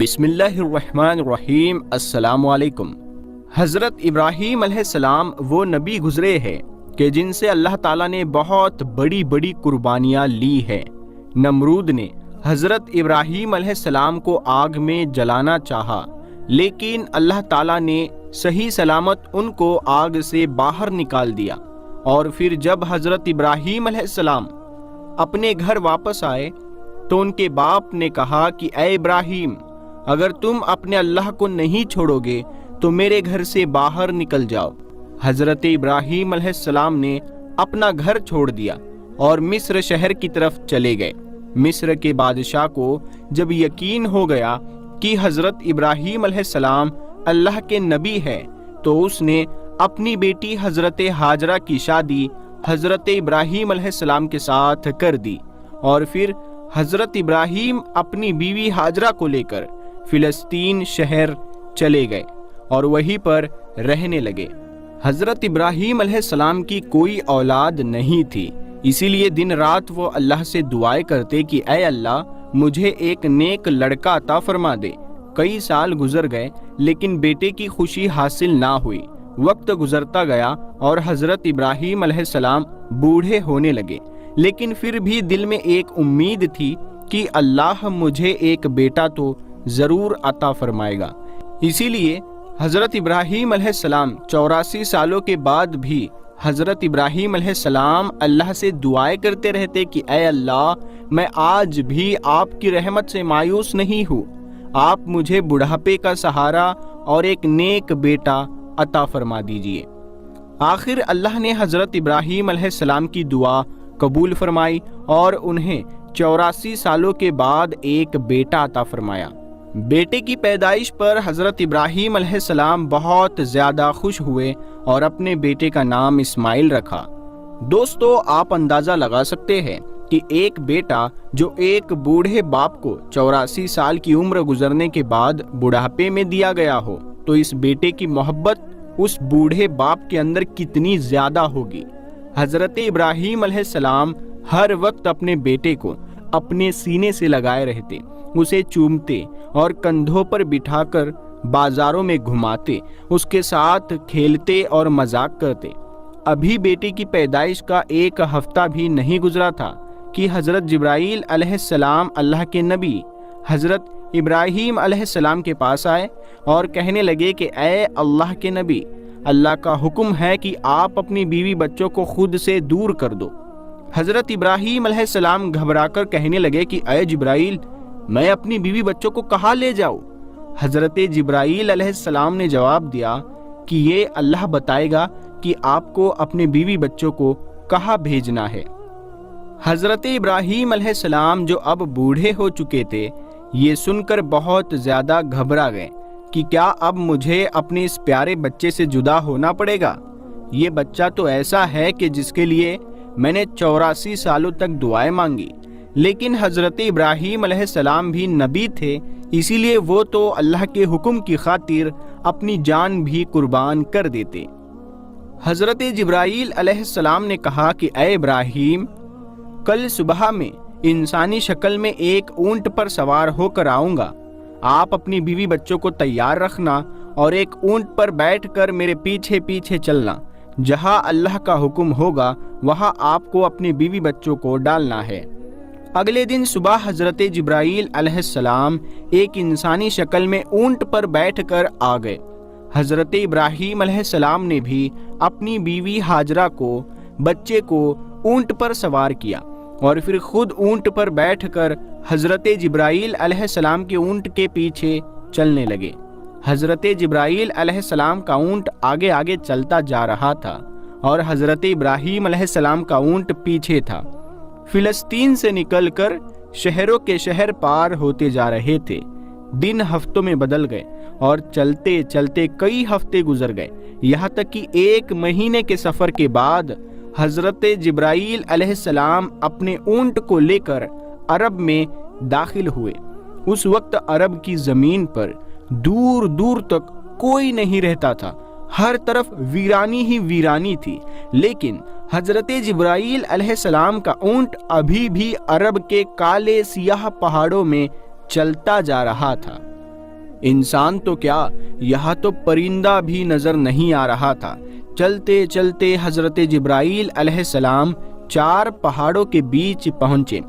بسم اللہ الرحمن الرحیم۔ السلام علیکم۔ حضرت ابراہیم علیہ السلام وہ نبی گزرے ہیں کہ جن سے اللہ تعالیٰ نے بہت بڑی بڑی قربانیاں لی ہیں۔ نمرود نے حضرت ابراہیم علیہ السلام کو آگ میں جلانا چاہا، لیکن اللہ تعالیٰ نے صحیح سلامت ان کو آگ سے باہر نکال دیا۔ اور پھر جب حضرت ابراہیم علیہ السلام اپنے گھر واپس آئے تو ان کے باپ نے کہا کہ اے ابراہیم، اگر تم اپنے اللہ کو نہیں چھوڑو گے تو میرے گھر سے باہر نکل جاؤ۔ حضرت ابراہیم علیہ السلام نے اپنا گھر چھوڑ دیا اور مصر شہر کی طرف چلے گئے۔ مصر کے بادشاہ کو جب یقین ہو گیا کہ حضرت ابراہیم علیہ السلام اللہ کے نبی ہے تو اس نے اپنی بیٹی حضرت ہاجرہ کی شادی حضرت ابراہیم علیہ السلام کے ساتھ کر دی، اور پھر حضرت ابراہیم اپنی بیوی ہاجرہ کو لے کر فلسطین شہر چلے گئے اور وہیں پر رہنے لگے۔ حضرت ابراہیم علیہ السلام کی کوئی اولاد نہیں تھی، اسی لیے دن رات وہ اللہ سے دعائیں کرتے کہ اے اللہ، مجھے ایک نیک لڑکا عطا فرما دے۔ کئی سال گزر گئے لیکن بیٹے کی خوشی حاصل نہ ہوئی۔ وقت گزرتا گیا اور حضرت ابراہیم علیہ السلام بوڑھے ہونے لگے، لیکن پھر بھی دل میں ایک امید تھی کہ اللہ مجھے ایک بیٹا تو ضرور عطا فرمائے گا۔ اسی لیے حضرت ابراہیم علیہ السلام 84 سالوں کے بعد بھی حضرت ابراہیم علیہ السلام اللہ سے دعائیں کرتے رہتے کہ اے اللہ، میں آج بھی آپ کی رحمت سے مایوس نہیں ہوں، آپ مجھے بڑھاپے کا سہارا اور ایک نیک بیٹا عطا فرما دیجئے۔ آخر اللہ نے حضرت ابراہیم علیہ السلام کی دعا قبول فرمائی اور انہیں 84 سالوں کے بعد ایک بیٹا عطا فرمایا۔ بیٹے کی پیدائش پر حضرت ابراہیم علیہ السلام بہت زیادہ خوش ہوئے اور اپنے بیٹے کا نام اسماعیل رکھا۔ دوستو، آپ اندازہ لگا سکتے ہیں کہ ایک بیٹا جو ایک بوڑھے باپ کو 84 سال کی عمر گزرنے کے بعد بڑھاپے میں دیا گیا ہو تو اس بیٹے کی محبت اس بوڑھے باپ کے اندر کتنی زیادہ ہوگی۔ حضرت ابراہیم علیہ السلام ہر وقت اپنے بیٹے کو اپنے سینے سے لگائے رہتے، اسے چومتے اور کندھوں پر بٹھا کر بازاروں میں گھماتے، اس کے ساتھ کھیلتے اور مذاق کرتے۔ ابھی بیٹے کی پیدائش کا ایک ہفتہ بھی نہیں گزرا تھا کہ حضرت جبرائیل علیہ السلام اللہ کے نبی حضرت ابراہیم علیہ السلام کے پاس آئے اور کہنے لگے کہ اے اللہ کے نبی، اللہ کا حکم ہے کہ آپ اپنی بیوی بچوں کو خود سے دور کر دو۔ حضرت ابراہیم علیہ السلام گھبرا کر کہنے لگے کہ اے جبرائیل، میں اپنی بیوی بچوں کو کہاں لے جاؤں؟ حضرت جبرائیل علیہ السلام نے جواب دیا کہ یہ اللہ بتائے گا کہ آپ کو اپنے بیوی بچوں کو کہاں بھیجنا ہے۔ حضرت ابراہیم علیہ السلام جو اب بوڑھے ہو چکے تھے، یہ سن کر بہت زیادہ گھبرا گئے کہ کیا اب مجھے اپنے اس پیارے بچے سے جدا ہونا پڑے گا؟ یہ بچہ تو ایسا ہے کہ جس کے لیے میں نے 84 سالوں تک دعائیں مانگی، لیکن حضرت ابراہیم علیہ السلام بھی نبی تھے، اسی لیے وہ تو اللہ کے حکم کی خاطر اپنی جان بھی قربان کر دیتے۔ حضرت جبرائیل علیہ السلام نے کہا کہ اے ابراہیم، کل صبح میں انسانی شکل میں ایک اونٹ پر سوار ہو کر آؤں گا، آپ اپنی بیوی بچوں کو تیار رکھنا اور ایک اونٹ پر بیٹھ کر میرے پیچھے پیچھے چلنا، جہاں اللہ کا حکم ہوگا وہاں آپ کو اپنے بیوی بچوں کو ڈالنا ہے۔ اگلے دن صبح حضرت جبرائیل علیہ السلام ایک انسانی شکل میں اونٹ پر بیٹھ کر آ گئے۔ حضرت ابراہیم علیہ السلام نے بھی اپنی بیوی ہاجرہ کو، بچے کو اونٹ پر سوار کیا اور پھر خود اونٹ پر بیٹھ کر حضرت جبرائیل علیہ السلام کے اونٹ کے پیچھے چلنے لگے۔ حضرت جبرائیل علیہ السلام کا اونٹ آگے آگے چلتا جا رہا تھا اور حضرت ابراہیم علیہ السلام کا اونٹ پیچھے تھا۔ فلسطین سے نکل کر شہروں کے شہر پار ہوتے جا رہے تھے۔ دن ہفتوں میں بدل گئے اور چلتے چلتے کئی ہفتے گزر گئے، یہاں تک کہ 1 مہینے کے سفر کے بعد حضرت جبرائیل علیہ السلام اپنے اونٹ کو لے کر عرب میں داخل ہوئے۔ اس وقت عرب کی زمین پر دور دور تک کوئی نہیں رہتا تھا، ہر طرف ویرانی ہی ویرانی تھی، لیکن حضرت جبرائیل علیہ السلام کا اونٹ ابھی بھی عرب کے کالے سیاہ پہاڑوں میں چلتا جا رہا تھا۔ इंसान तो क्या, यहाँ तो परिंदा भी नजर नहीं आ रहा था। चलते चलते हजरत जिब्राईल अलैहिस्सलाम 4 पहाड़ों के बीच पहुंचे।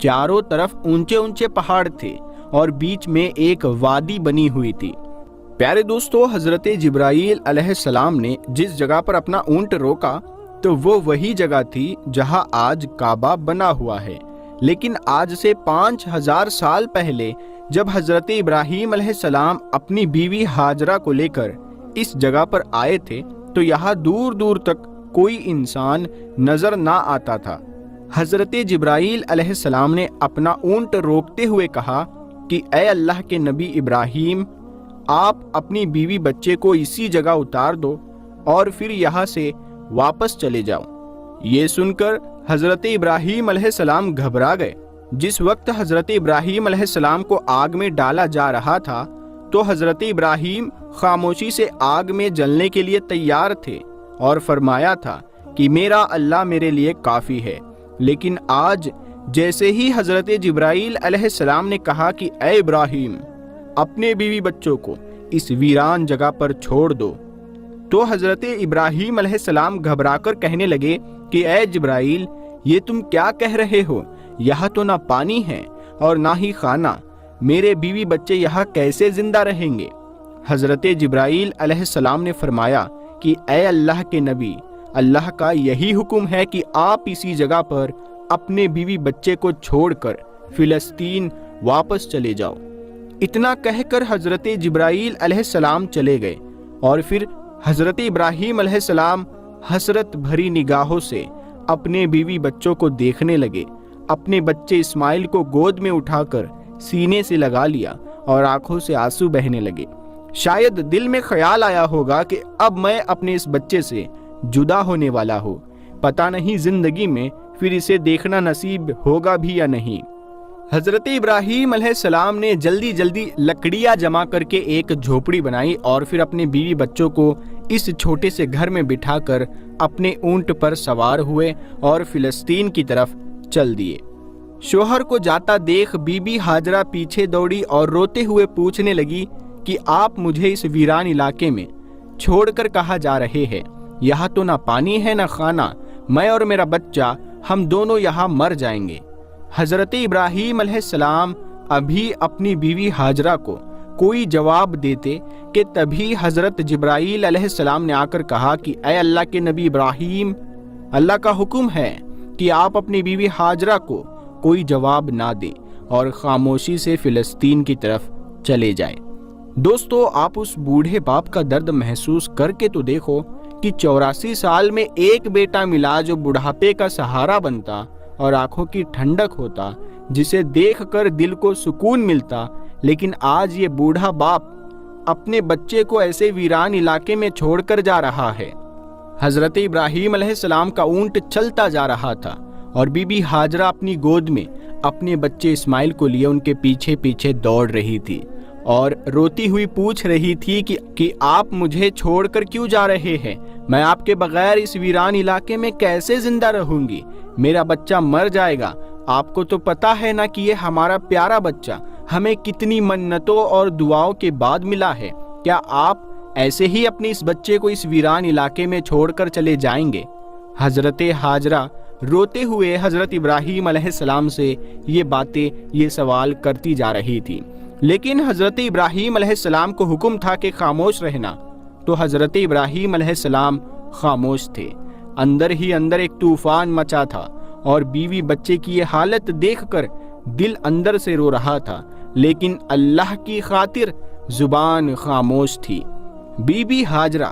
चारों तरफ ऊंचे ऊंचे पहाड़ थे और बीच में एक वादी बनी हुई थी। प्यारे दोस्तों, हजरत जिब्राईल अलैहिस्सलाम ने जिस जगह पर अपना ऊंट रोका तो वो वही जगह थी जहां आज काबा बना हुआ है। लेकिन आज से 5000 साल पहले जब हजरत इब्राहीम अलैहिस्सलाम अपनी बीवी हाजरा को लेकर इस जगह पर आए थे तो यहाँ दूर दूर तक कोई इंसान नजर ना आता था। हजरत जिब्राईल अलैहिस्सलाम ने अपना ऊंट रोकते हुए कहा कि ऐ अल्लाह के नबी इब्राहीम, आप अपनी बीवी बच्चे को इसी जगह उतार दो और फिर यहाँ से वापस चले जाओ। ये सुनकर हजरत इब्राहीम अलैहिस्सलाम घबरा गए। जिस वक्त हजरत इब्राहीम अलैहिस्सलाम को आग में डाला जा रहा था तो हजरत इब्राहीम खामोशी से आग में जलने के लिए तैयार थे और फरमाया था कि मेरा अल्लाह मेरे लिए काफ़ी है। लेकिन आज जैसे ही हजरत जिब्राईल अलैहिस्सलाम ने कहा कि ऐ इब्राहीम, अपने बीवी बच्चों को इस वीरान जगह पर छोड़ दो, तो हजरत इब्राहीम अलैहिस्सलाम घबराकर कहने लगे कि ऐ जिब्राईल, ये तुम क्या कह रहे हो? यहाँ तो ना पानी है और ना ही खाना, मेरे बीवी बच्चे यहाँ कैसे जिंदा रहेंगे? हजरत जिब्राईल अलैहिस्सलाम ने फरमाया कि ऐ अल्लाह के नबी, अल्लाह का यही हुक्म है कि आप इसी जगह पर अपने बीवी बच्चे को छोड़कर फिलिस्तीन वापस चले जाओ। इतना कहकर हजरत जिब्राईल अलैहिस्सलाम चले गए और फिर हजरत इब्राहीम अलैहिस्सलाम हसरत भरी निगाहों से अपने बीवी बच्चों को देखने लगे। अपने बच्चे इस्माइल को गोद में उठाकर सीने से लगा लिया और आंखों से आंसू बहने लगे। शायद दिल में ख्याल आया होगा कि अब मैं अपने इस बच्चे से जुदा होने वाला हूँ, पता नहीं जिंदगी में फिर इसे देखना नसीब होगा भी या नहीं। हजरत इब्राहीम अलैहिस्सलाम ने जल्दी जल्दी लकड़ियां जमा करके एक झोपड़ी बनाई और फिर अपने बीवी बच्चों को इस छोटे से घर में बिठाकर अपने ऊंट पर सवार हुए और फिलिस्तीन की तरफ चल दिए। शोहर को जाता देख बीबी हाजरा पीछे दौड़ी और रोते हुए पूछने लगी कि आप मुझे इस वीरान इलाके में छोड़कर कहाँ जा रहे हैं? यहाँ तो ना पानी है ना खाना, मैं और मेरा बच्चा हम दोनों यहाँ मर जाएंगे। हजरत इब्राहीम अलैहिस्सलाम अभी अपनी बीवी हाजरा को कोई जवाब देते कि तभी हजरत जिब्राईल अलैहिस्सलाम ने आकर कहा कि ऐ अल्लाह के नबी इब्राहीम, अल्लाह का हुक्म है कि आप अपनी बीवी हाजरा को कोई जवाब ना दे और खामोशी से फिलिस्तीन की तरफ चले जाए। दोस्तों, आप उस बूढ़े बाप का दर्द महसूस करके तो देखो कि 84 साल में एक बेटा मिला जो बुढ़ापे का सहारा बनता और आंखों की ठंडक होता, जिसे देखकर दिल को सुकून मिलता। लेकिन आज ये बूढ़ा बाप अपने बच्चे को ऐसे वीरान इलाके में छोड़कर जा रहा है। हजरत इब्राहीम अलैहिस्सलाम का ऊंट चलता जा रहा था और बीबी हाजरा अपनी गोद में अपने बच्चे इस्माइल को लिए उनके पीछे पीछे दौड़ रही थी और रोती हुई पूछ रही थी कि आप मुझे छोड़कर क्यों जा रहे हैं? मैं आपके बगैर इस वीरान इलाके में कैसे जिंदा रहूंगी? मेरा बच्चा मर जाएगा। आपको तो पता है ना कि ये हमारा प्यारा बच्चा हमें कितनी मन्नतों और दुआओं के बाद मिला है। क्या आप ऐसे ही अपने इस बच्चे को इस वीरान इलाके में छोड़कर चले जाएंगे? हजरत हाजरा रोते हुए हजरत इब्राहीम अलैहिस्सलाम से ये बातें, ये सवाल करती जा रही थी। लेकिन हजरत इब्राहीम अलैहिस्सलाम को हुक्म था कि खामोश रहना, तो हजरत इब्राहीम अलैहिस्सलाम खामोश थे। अंदर ही अंदर एक तूफान मचा था और बीवी बच्चे की ये हालत देखकर दिल अंदर से रो रहा था, लेकिन अल्लाह की खातिर जुबान खामोश थी। बीबी हाजरा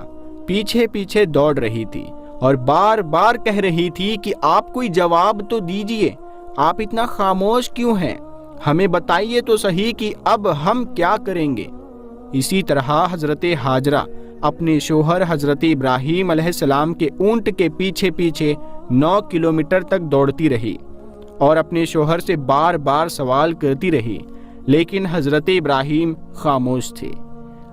पीछे पीछे दौड़ रही थी और बार बार कह रही थी कि आप कोई जवाब तो दीजिए, आप इतना खामोश क्यों हैं? हमें बताइए तो सही कि अब हम क्या करेंगे। इसी तरह हजरत हाजरा अपने शोहर हजरत इब्राहीम अलैहिस्सलाम के ऊंट के पीछे पीछे 9 किलोमीटर तक दौड़ती रही और अपने शोहर से बार बार सवाल करती रही, लेकिन हजरत इब्राहीम खामोश थे।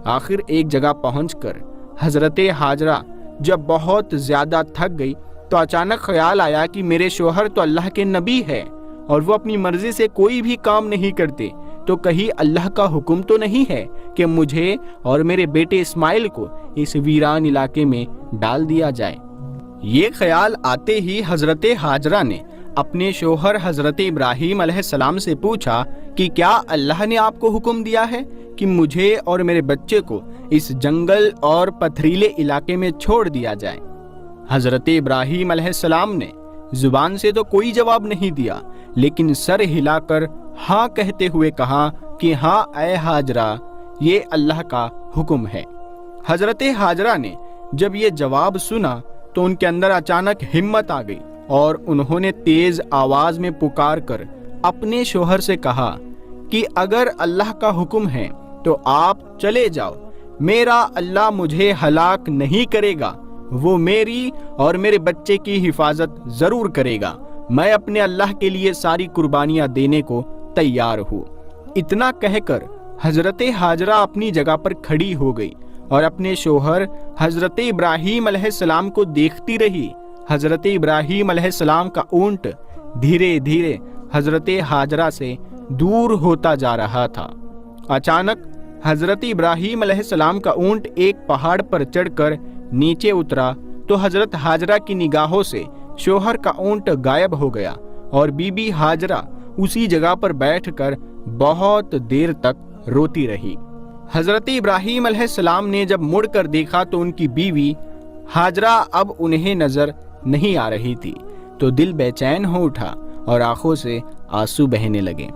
आखिर एक जगह पहुंचकर हजरत हाजरा जब बहुत ज्यादा थक गई तो अचानक ख्याल आया कि मेरे शोहर तो अल्लाह के नबी है और वो अपनी मर्जी से कोई भी काम नहीं करते, तो कहीं अल्लाह का हुक्म तो नहीं है کہ مجھے اور میرے بیٹے اسماعیل کو اس ویران علاقے میں ڈال دیا جائے۔ یہ خیال آتے ہی حضرت ہاجرہ نے اپنے شوہر حضرت ابراہیم علیہ السلام سے پوچھا کہ کیا اللہ نے آپ کو حکم دیا ہے کہ مجھے اور میرے بچے کو اس جنگل اور پتھریلے علاقے میں چھوڑ دیا جائے؟ حضرت ابراہیم علیہ السلام نے زبان سے تو کوئی جواب نہیں دیا، لیکن سر ہلا کر ہاں کہتے ہوئے کہا کہ ہاں اے ہاجرہ، یہ اللہ کا حکم ہے۔ حضرت ہاجرہ نے جب یہ جواب سنا تو ان کے اندر اچانک ہمت آ گئی اور انہوں نے تیز آواز میں پکار کر اپنے شوہر سے کہا کہ اگر اللہ کا حکم ہے تو آپ چلے جاؤ، میرا اللہ مجھے ہلاک نہیں کرے گا، وہ میری اور میرے بچے کی حفاظت ضرور کرے گا، میں اپنے اللہ کے لیے ساری قربانیاں دینے کو تیار ہوں۔ اتنا کہہ کر حضرت ہاجرہ اپنی جگہ پر کھڑی ہو گئی اور اپنے شوہر حضرت ابراہیم علیہ السلام کو دیکھتی رہی۔ حضرت ابراہیم علیہ السلام کا اونٹ دھیرے دھیرے حضرت ہاجرہ سے دور ہوتا جا رہا تھا۔ اچانک حضرت ابراہیم علیہ السلام کا اونٹ ایک پہاڑ پر چڑھ کر نیچے اترا تو حضرت ہاجرہ کی نگاہوں سے شوہر کا اونٹ غائب ہو گیا اور بی بی ہاجرہ اسی جگہ پر بیٹھ کر بہت دیر تک روتی رہی۔ حضرت ابراہیم علیہ السلام نے جب مڑ کر دیکھا تو ان کی بیوی ہاجرہ اب انہیں نظر نہیں آ رہی تھی، تو دل بے چین ہو اٹھا اور آنکھوں سے آنسو بہنے لگے۔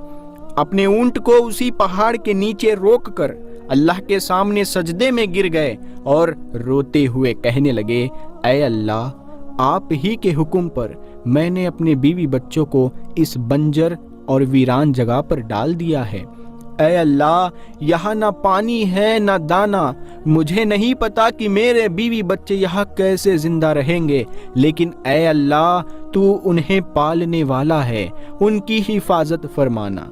اپنے اونٹ کو اسی پہاڑ کے نیچے روک کر اللہ کے سامنے سجدے میں گر گئے اور روتے ہوئے کہنے لگے، اے اللہ، آپ ہی کے حکم پر میں نے اپنے بیوی بچوں کو اس بنجر اور ویران جگہ پر ڈال دیا ہے۔ اے اللہ، یہاں نہ پانی ہے نہ دانا، مجھے نہیں پتا کہ میرے بیوی بچے یہاں کیسے زندہ رہیں گے، لیکن اے اللہ، تو انہیں پالنے والا ہے، ان کی حفاظت فرمانا۔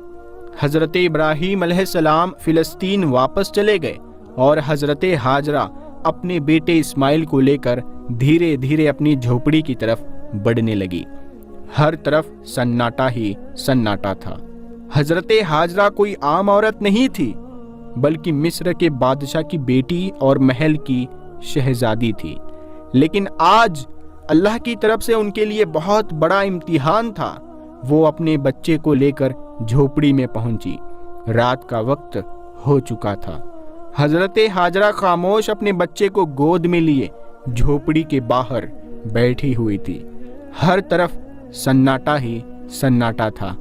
حضرت ابراہیم علیہ السلام فلسطین واپس چلے گئے اور حضرت ہاجرہ اپنے بیٹے اسماعیل کو لے کر دھیرے دھیرے اپنی جھوپڑی کی طرف بڑھنے لگی۔ ہر طرف سناٹا ہی سناٹا تھا۔ حضرت ہاجرہ کوئی عام عورت نہیں تھی، بلکہ مصر کے بادشاہ کی بیٹی اور محل کی شہزادی تھی۔ لیکن آج اللہ کی طرف سے ان کے لیے بہت بڑا امتحان تھا۔ وہ اپنے بچے کو لے کر جھوپڑی میں پہنچی۔ رات کا وقت ہو چکا تھا۔ حضرت ہاجرہ خاموش اپنے بچے کو گود میں لیے جھوپڑی کے باہر بیٹھی ہوئی تھی۔ ہر طرف سناٹا ہی سناٹا تھا۔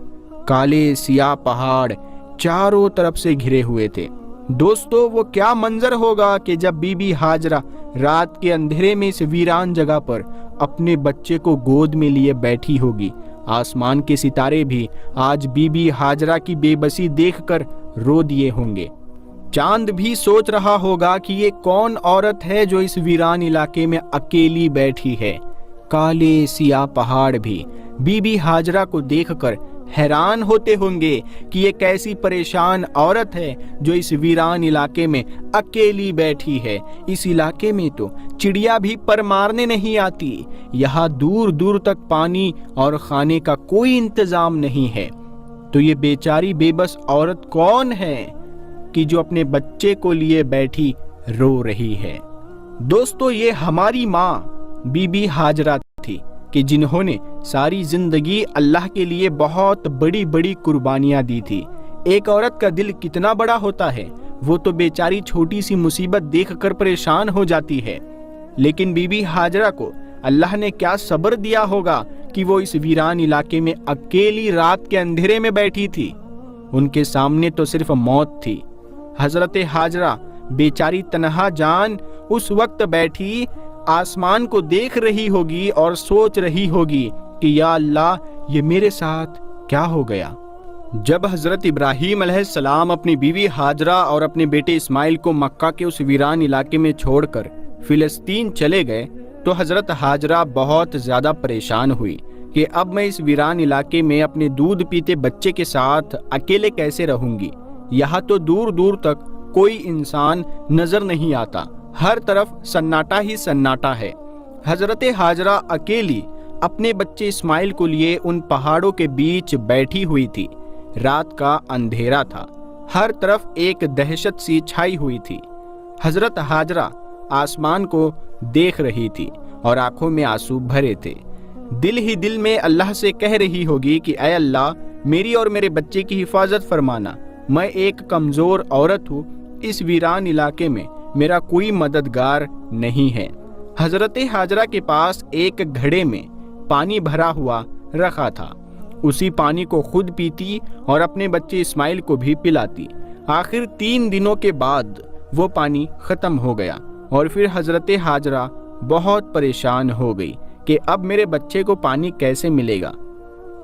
کالے سیاہ پہاڑ چاروں طرف سے گھرے ہوئے تھے۔ دوستو، وہ کیا منظر ہوگا کہ جب بی بی ہاجرہ رات کے اندھیرے میں اس ویران جگہ پر اپنے بچے کو گود میں لیے بیٹھی ہوگی۔ آسمان کے ستارے بھی آج بی بی ہاجرہ کی بے بسی دیکھ کر رو دیے ہوں گے۔ چاند بھی سوچ رہا ہوگا کہ یہ کون عورت ہے جو اس ویران علاقے میں اکیلی بیٹھی ہے۔ کالے سیاہ پہاڑ بھی بی بی ہاجرہ کو دیکھ کر حیران ہوتے ہوں گے کہ یہ کیسی پریشان عورت ہے جو اس ویران علاقے میں اکیلی بیٹھی ہے۔ اس علاقے میں تو چڑیا بھی پر مارنے نہیں آتی، یہاں دور دور تک پانی اور کھانے کا کوئی انتظام نہیں ہے، تو یہ بیچاری بے بس عورت کون ہے کہ جو اپنے بچے کو لیے بیٹھی رو رہی ہے؟ دوستو، یہ ہماری ماں بی بی ہاجرہ تھی کہ جنہوں نے ساری زندگی اللہ کے لیے بہت بڑی بڑی قربانیاں دی تھی۔ ایک عورت کا دل کتنا بڑا ہوتا ہے، وہ تو بیچاری چھوٹی سی مصیبت دیکھ کر پریشان ہو جاتی ہے، لیکن بی بی ہاجرہ کو اللہ نے کیا صبر دیا ہوگا کہ وہ اس ویران علاقے میں اکیلی رات کے اندھیرے میں بیٹھی تھی۔ ان کے سامنے تو صرف موت تھی۔ حضرت ہاجرہ بیچاری تنہا جان اس وقت بیٹھی آسمان کو دیکھ رہی ہوگی اور سوچ رہی ہوگی کہ یا اللہ، یہ میرے ساتھ کیا ہو گیا۔ جب حضرت ابراہیم علیہ السلام اپنی بیوی ہاجرہ اور اپنے بیٹے اسماعیل کو مکہ کے اس ویران علاقے میں چھوڑ کر فلسطین چلے گئے تو حضرت ہاجرہ بہت زیادہ پریشان ہوئی کہ اب میں اس ویران علاقے میں اپنے دودھ پیتے بچے کے ساتھ اکیلے کیسے رہوں گی۔ یہاں تو دور دور تک کوئی انسان نظر نہیں آتا، ہر طرف سناٹا ہی سناٹا ہے۔ حضرت ہاجرہ اکیلی اپنے بچے اسماعیل کو لیے ان پہاڑوں کے بیچ بیٹھی ہوئی تھی۔ رات کا اندھیرا تھا، हर तरफ एक दहशत सी छाई हुई थी। हजरत हाजरा आसमान को देख रही थी और आंखों में आंसू भरे थे। दिल ही दिल में अल्लाह से कह रही होगी कि ऐ अल्लाह, मेरी और मेरे बच्चे की हिफाजत फरमाना। मैं एक कमजोर औरत हूँ, इस वीरान इलाके में मेरा कोई मददगार नहीं है। हजरत हाजरा के पास एक घड़े में पानी भरा हुआ रखा था। उसी पानी को खुद पीती और अपने बच्चे इस्माइल को भी पिलाती। आखिर 3 दिनों के बाद वो पानी खत्म हो गया और फिर हजरत हाजरा बहुत परेशान हो गई कि अब मेरे बच्चे को पानी कैसे मिलेगा।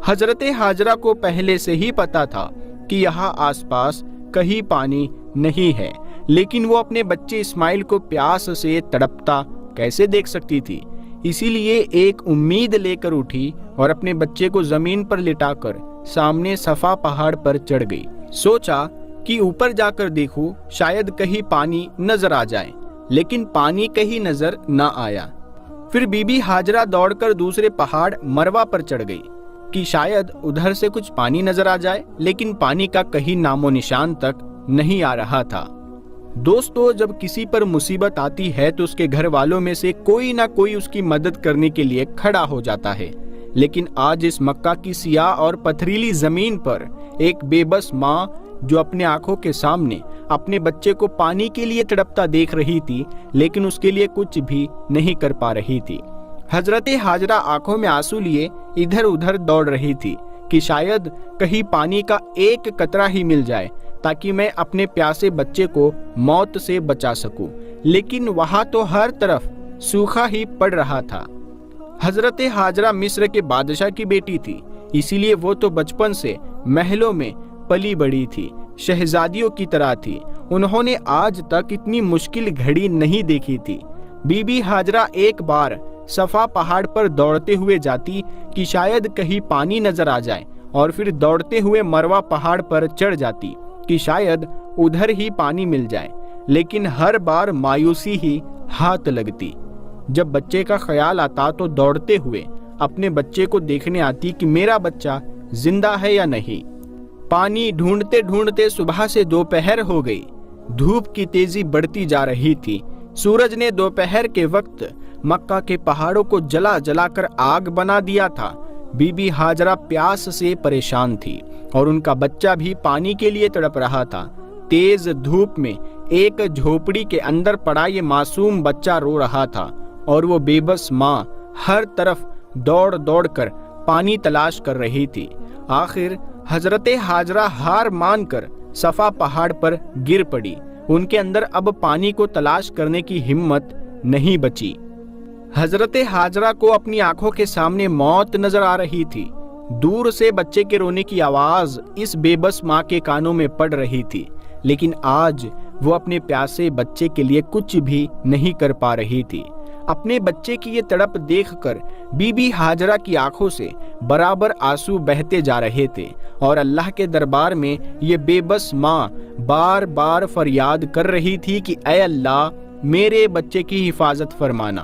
हजरत हाजरा को पहले से ही पता था कि यहाँ आसपास कहीं पानी नहीं है, लेकिन वो अपने बच्चे इस्माइल को प्यास से तड़पता कैसे देख सकती थी। इसीलिए एक उम्मीद लेकर उठी और अपने बच्चे को जमीन पर लिटाकर सामने सफा पहाड़ पर चढ़ गई। सोचा कि ऊपर जाकर देखूं, शायद कहीं पानी नजर आ जाए, लेकिन पानी कहीं नजर न आया। फिर बीबी हाजरा दौड़कर दूसरे पहाड़ मरवा पर चढ़ गई कि शायद उधर से कुछ पानी नजर आ जाए, लेकिन पानी का कहीं नामो निशान तक नहीं आ रहा था। दोस्तों, जब किसी पर मुसीबत आती है तो उसके घर वालों में से कोई ना कोई उसकी मदद करने के लिए खड़ा हो जाता है, लेकिन आज इस मक्का की सियाह और पथरीली जमीन पर एक बेबस माँ जो अपने आंखों के सामने अपने बच्चे को पानी के लिए तड़पता देख रही थी, लेकिन उसके लिए कुछ भी नहीं कर पा रही थी। हजरत हाजरा आंखों में आंसू लिए इधर उधर दौड़ रही थी कि शायद कहीं पानी का एक कतरा ही मिल जाए ताकि मैं अपने प्यासे बच्चे को मौत से बचा सकूं, लेकिन वहां तो हर तरफ सूखा ही पड़ रहा था। हजरत हाजरा मिस्र के बादशाह की बेटी थी, इसीलिए वो तो बचपन से महलों में पली बड़ी थी, शहजादियों की तरह थी। उन्होंने आज तक इतनी मुश्किल घड़ी नहीं देखी थी। बीबी हाजरा एक बार सफा पहाड़ पर दौड़ते हुए जाती कि शायद कहीं पानी नजर आ जाए, और फिर दौड़ते हुए मरवा पहाड़ पर चढ़ जाती कि शायद उधर ही पानी मिल जाए, लेकिन हर बार मायूसी ही हाथ लगती। जब बच्चे का ख्याल आता तो दौड़ते हुए अपने बच्चे को देखने आती कि मेरा बच्चा जिंदा है या नहीं। पानी ढूंढते ढूंढते सुबह से दोपहर हो गई। धूप की तेजी बढ़ती जा रही थी। सूरज ने दोपहर के वक्त मक्का के पहाड़ों को जला जलाकर आग बना दिया था। बीबी हाजरा प्यास से परेशान थी और उनका बच्चा भी पानी के लिए तड़प रहा था। तेज धूप में एक झोपड़ी के अंदर पड़ा ये मासूम बच्चा रो रहा था और वो बेबस माँ हर तरफ दौड़ दौड़ कर पानी तलाश कर रही थी। आखिर हजरत हाजरा हार मानकर सफा पहाड़ पर गिर पड़ी। उनके अंदर अब पानी को तलाश करने की हिम्मत नहीं बची। हजरत हाजरा को अपनी आंखों के सामने मौत नजर आ रही थी। दूर से बच्चे के रोने की आवाज इस बेबस माँ के कानों में पड़ रही थी, लेकिन आज वो अपने प्यासे बच्चे के लिए कुछ भी नहीं कर पा रही थी। अपने बच्चे की ये तड़प देखकर बीबी हाजरा की आंखों से बराबर आंसू बहते जा रहे थे और अल्लाह के दरबार में ये बेबस माँ बार बार फरियाद कर रही थी कि ऐ अल्लाह, मेरे बच्चे की हिफाजत फरमाना।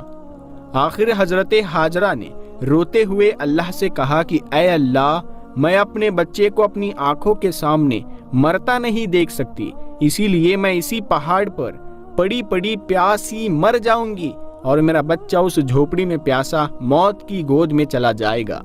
आखिर हजरत हाजरा ने रोते हुए अल्लाह से कहा कि ऐ अल्लाह, मैं अपने बच्चे को अपनी आंखों के सामने मरता नहीं देख सकती, इसीलिए मैं इसी पहाड़ पर पड़ी पड़ी प्यासी मर जाऊंगी और मेरा बच्चा उस झोपड़ी में प्यासा मौत की गोद में चला जाएगा।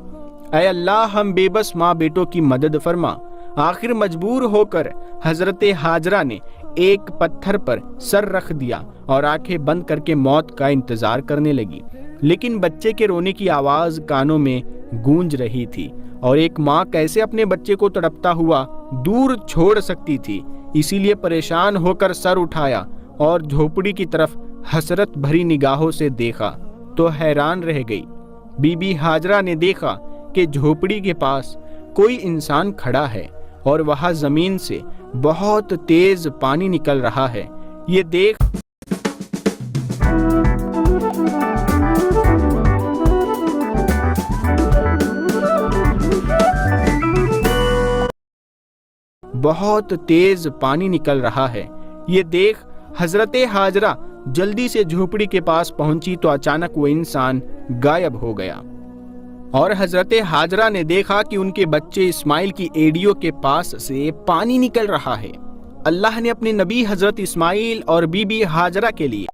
ऐ अल्लाह, हम बेबस माँ बेटों की मदद फरमा। आखिर मजबूर होकर हजरत हाजरा ने एक पत्थर पर सर रख दिया और आंखें बंद करके मौत का इंतजार करने लगी, लेकिन बच्चे के रोने की आवाज कानों में गूंज रही थी और एक माँ कैसे अपने बच्चे को तड़पता हुआ दूर छोड़ सकती थी। इसीलिए परेशान होकर सर उठाया और झोपड़ी की तरफ हसरत भरी निगाहों से देखा तो हैरान रह गई। बीबी हाजरा ने देखा कि झोपड़ी के पास कोई इंसान खड़ा है और वहां जमीन से बहुत तेज पानी निकल रहा है। ये देख बहुत तेज पानी निकल रहा है। ये देख हजरत हाजरा जल्दी से झोपड़ी के पास पहुंची तो अचानक वो इंसान गायब हो गया और हजरत हाजरा ने देखा कि उनके बच्चे इस्माइल की एड़ियों के पास से पानी निकल रहा है। اللہ نے اپنے نبی حضرت اسماعیل اور بی بی ہاجرہ کے لیے